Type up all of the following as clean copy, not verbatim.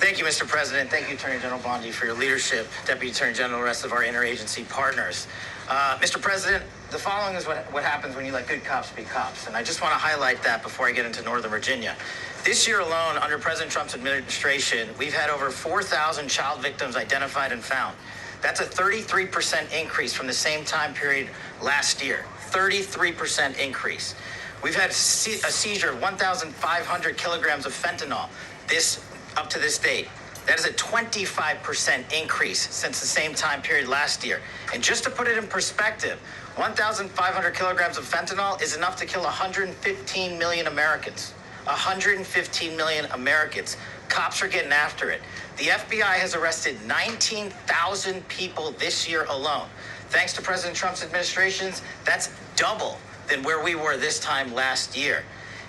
Thank you, Mr. President. Thank you, Attorney General Bondi, for your leadership, Deputy Attorney General, and the rest of our interagency partners. Mr. President, the following is what happens when you let good cops be cops, and I just want to highlight that before I get into Northern Virginia. This year alone, under President Trump's administration, we've had over 4,000 child victims identified and found. That's a 33% increase from the same time period last year. 33% increase. We've had a seizure of 1,500 kilograms of fentanyl up to this date. That is a 25% increase since the same time period last year. And just to put it in perspective, 1,500 kilograms of fentanyl is enough to kill 115 million Americans. 115 million Americans. Cops are getting after it. The FBI has arrested 19,000 people this year alone. Thanks to President Trump's administrations, that's double than where we were this time last year.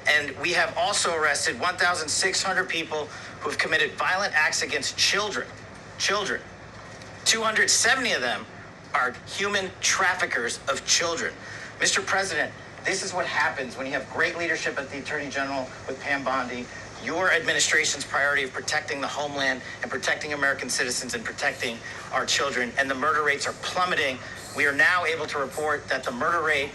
And we have also arrested 1,600 people who have committed violent acts against children. 270 of them are human traffickers of children. Mr. President, this is what happens when you have great leadership at the Attorney General with Pam Bondi. Your administration's priority of protecting the homeland and protecting American citizens and protecting our children, and the murder rates are plummeting. We are now able to report that the murder rate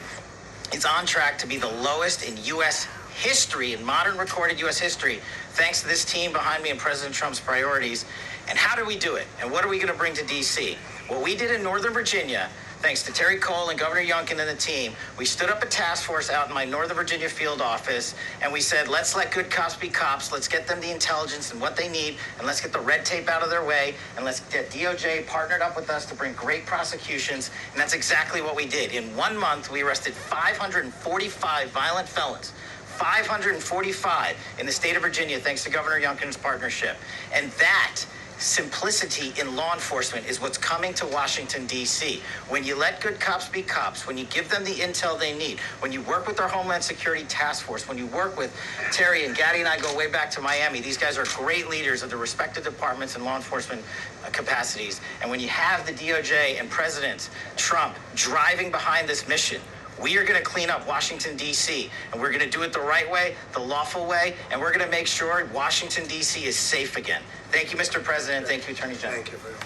is on track to be the lowest in U.S. history, in modern recorded U.S. history, thanks to this team behind me and President Trump's priorities. And how do we do it? And what are we going to bring to D.C.? What we did in Northern Virginia, thanks to Terry Cole and Governor Youngkin and the team, we stood up a task force out in my Northern Virginia field office, and we said, let's let good cops be cops. Let's get them the intelligence and what they need, and let's get the red tape out of their way, and let's get DOJ partnered up with us to bring great prosecutions. And that's exactly what we did. In 1 month, we arrested 545 violent felons. 545 in the state of Virginia, thanks to Governor Youngkin's partnership. And that simplicity in law enforcement is what's coming to Washington, D.C. When you let good cops be cops, when you give them the intel they need, when you work with our Homeland Security Task Force, when you work with Terry and Gaddy and I go way back to Miami, these guys are great leaders of the respective departments and law enforcement capacities. And when you have the DOJ and President Trump driving behind this mission, we are going to clean up Washington, D.C., and we're going to do it the right way, the lawful way, and we're going to make sure Washington, D.C. is safe again. Thank you, Mr. President. Thank you, Attorney General. Thank you very much.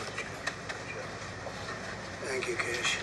Thank you, Kash.